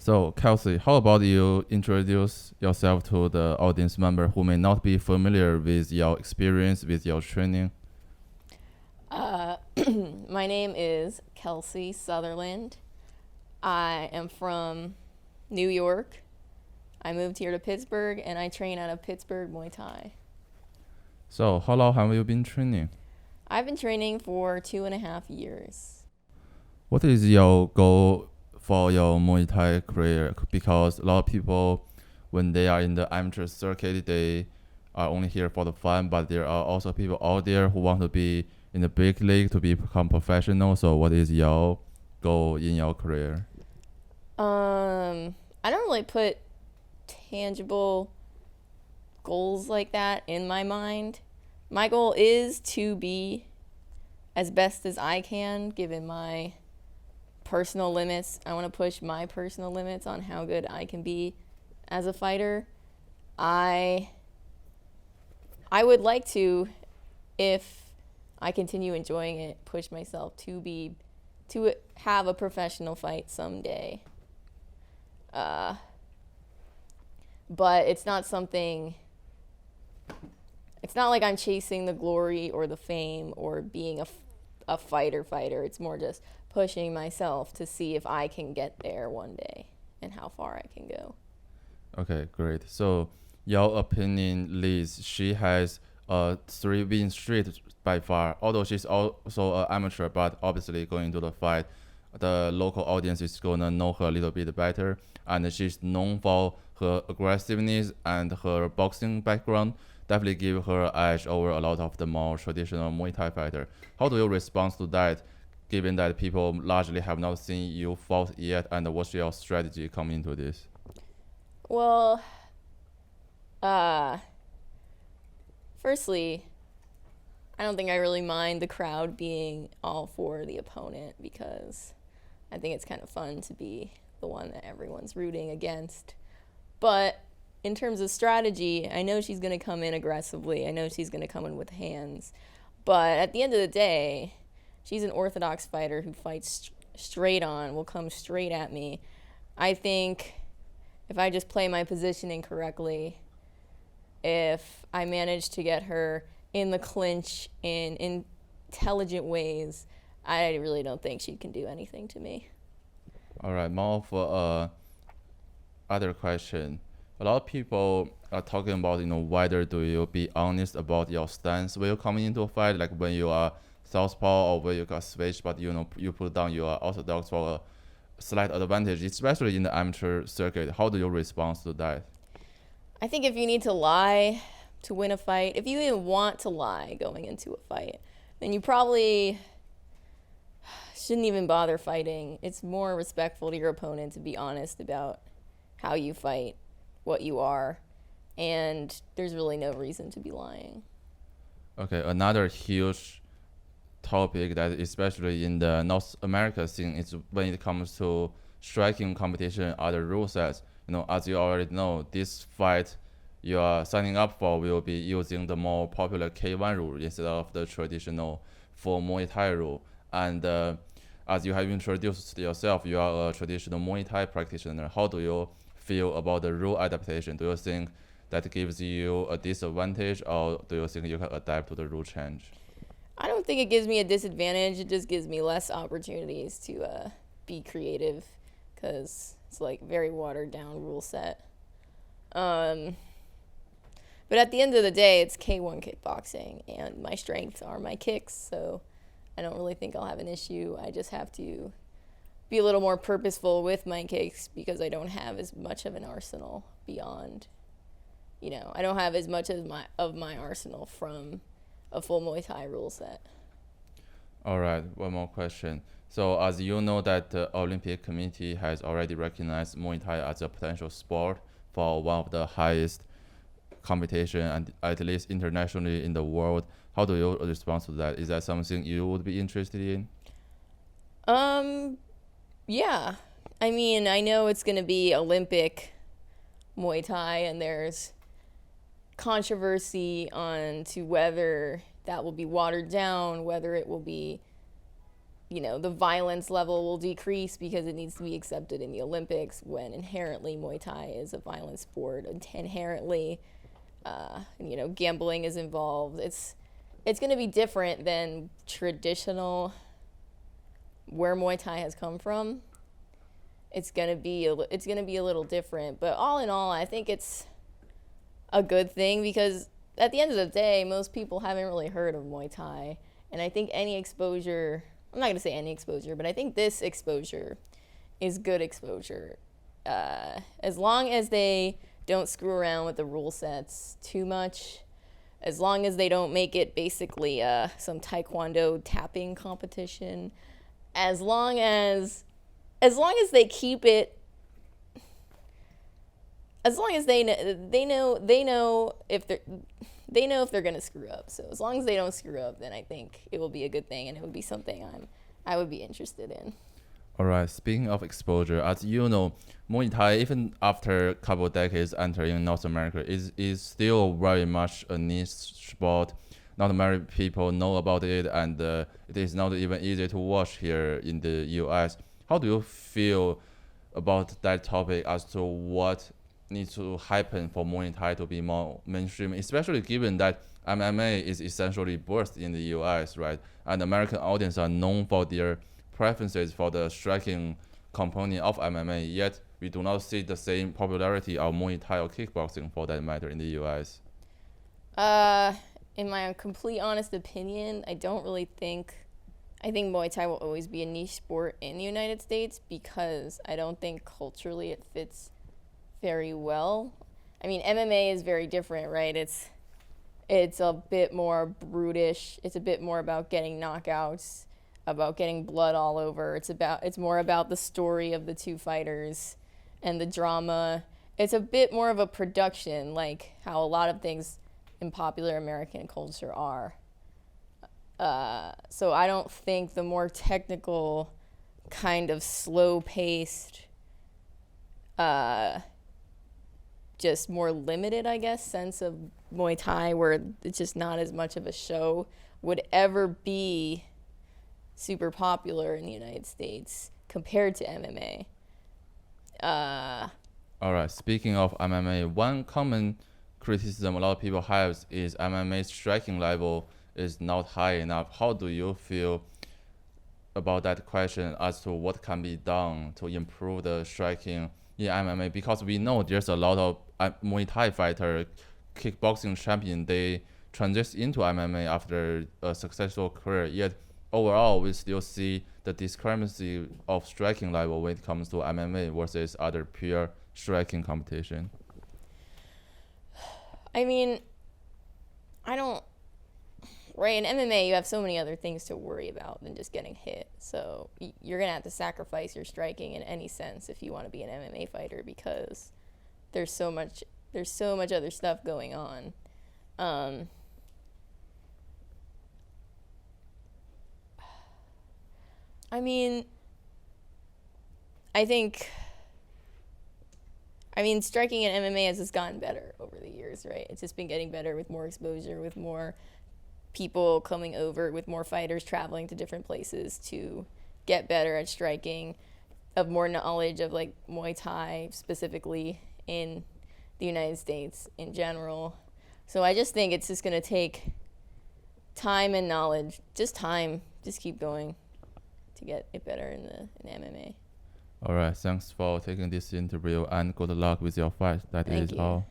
So, Kelsey, how about you introduce yourself to the audience member who may not be familiar with your experience, with your training? Uh, my name is Kelsey Sutherland. I am from New York. I moved here to Pittsburgh and I train out of Pittsburgh Muay Thai. So, how long have you been training? I've been training for 2.5 years. What is your goal for your Muay Thai career? Because a lot of people, when they are in the amateur circuit, they are only here for the fun, but there are also people out there who want to be in the big league to become professional. So, what is your goal in your career? I don't really put tangible goals like that in my mind. My goal is to be as best as I can given my personal limits. I want to push my personal limits on how good I can be as a fighter. I would like to, if I continue enjoying it, push myself to have a professional fight someday. But it's not something. It's not like I'm chasing the glory or the fame or being a fighter. It's more just pushing myself to see if I can get there one day and how far I can go. Okay, great. So, your opinion, Liz, she has a 3 win streak by far. Although she's also an amateur, but obviously going to the fight, the local audience is gonna know her a little bit better, and she's known for her aggressiveness and her boxing background. Definitely give her an edge over a lot of the more traditional Muay Thai fighter. How do you respond to that, given that people largely have not seen you fought yet, and what's your strategy coming into this? Well, uh, firstly, I don't think I really mind the crowd being all for the opponent because I think it's kind of fun to be the one that everyone's rooting against. But in terms of strategy, I know she's going to come in aggressively. I know she's going to come in with hands. But at the end of the day, she's an orthodox fighter who fights straight on, will come straight at me. I think if I just play my positioning correctly, if I manage to get her in the clinch in intelligent ways, I really don't think she can do anything to me. All right, more for other question. A lot of people are talking about whether do you be honest about your stance when you're coming into a fight, like when you are southpaw or when you got switch, but you put down your orthodox for a slight advantage, especially in the amateur circuit. How do you respond to that? I think if you need to lie to win a fight, if you even want to lie going into a fight, then you probably shouldn't even bother fighting. It's more respectful to your opponent to be honest about how you fight, what you are, and there's really no reason to be lying. Okay, another huge topic that especially in the North America scene is when it comes to striking competition, other rule sets. As you already know, this fight you are signing up for will be using the more popular K1 rule instead of the traditional full Muay Thai rule. And as you have introduced yourself, you are a traditional Muay Thai practitioner. How do you feel about the rule adaptation? Do you think that gives you a disadvantage, or do you think you can adapt to the rule change? I don't think it gives me a disadvantage. It just gives me less opportunities to be creative because it's like very watered down rule set. Um, but at the end of the day, it's K1 kickboxing, and my strengths are my kicks, so I don't really think I'll have an issue. I just have to be a little more purposeful with my kicks because I don't have as much of an arsenal beyond. I don't have as much of my arsenal from a full Muay Thai rule set. All right, one more question. So, as you know, that the Olympic Committee has already recognized Muay Thai as a potential sport for one of the highest competition and at least internationally in the world. How do you respond to that? Is that something you would be interested in? Um, yeah. I mean, I know it's going to be Olympic Muay Thai, and there's controversy on to whether that will be watered down, whether it will be the violence level will decrease because it needs to be accepted in the Olympics, when inherently Muay Thai is a violent sport. Inherently, gambling is involved. It's going to be different than traditional where Muay Thai has come from. It's going to be a little different, but all in all, I think it's a good thing, because at the end of the day, most people haven't really heard of Muay Thai, and I think any exposure, I'm not going to say any exposure, but I think this exposure is good exposure. As long as they don't screw around with the rule sets too much, as long as they don't make it basically some taekwondo tapping competition, as long as they keep it, as long as they know if they're gonna screw up. So as long as they don't screw up, then I think it will be a good thing, and it would be something I would be interested in. All right. Speaking of exposure, as you know, Muay Thai, even after a couple of decades entering North America, is still very much a niche sport. Not many people know about it, and it is not even easy to watch here in the U.S. How do you feel about that topic, as to what needs to happen for Muay Thai to be more mainstream, especially given that MMA is essentially birthed in the U.S., right? And American audience are known for their preferences for the striking component of MMA, yet we do not see the same popularity of Muay Thai or kickboxing, for that matter, in the U.S. In my complete honest opinion, I think Muay Thai will always be a niche sport in the United States, because I don't think culturally it fits very well. I mean, MMA is very different, right? It's a bit more brutish. It's a bit more about getting knockouts, about getting blood all over. It's more about the story of the two fighters and the drama. It's a bit more of a production, like how a lot of things in popular American culture are. So I don't think the more technical, kind of slow-paced, just more limited, I guess, sense of Muay Thai, where it's just not as much of a show, would ever be super popular in the United States compared to MMA. All right. Speaking of MMA, one common criticism a lot of people have is MMA striking level is not high enough. How do you feel about that question, as to what can be done to improve the striking in MMA? Because we know there's a lot of Muay Thai fighter, kickboxing champion, they transition into MMA after a successful career, yet overall we still see the discrepancy of striking level when it comes to MMA versus other pure striking competition. I mean, right, in MMA you have so many other things to worry about than just getting hit. So you're going to have to sacrifice your striking in any sense if you want to be an MMA fighter, because there's so much other stuff going on. I mean, striking in MMA has just gotten better over the years, right? It's just been getting better with more exposure, with more people coming over, with more fighters traveling to different places to get better at striking, of more knowledge of like Muay Thai specifically in the United States in general. So I just think it's just going to take time and knowledge, just keep going to get it better in MMA. All right. Thanks for taking this interview, and good luck with your fight. That Thank is you. all.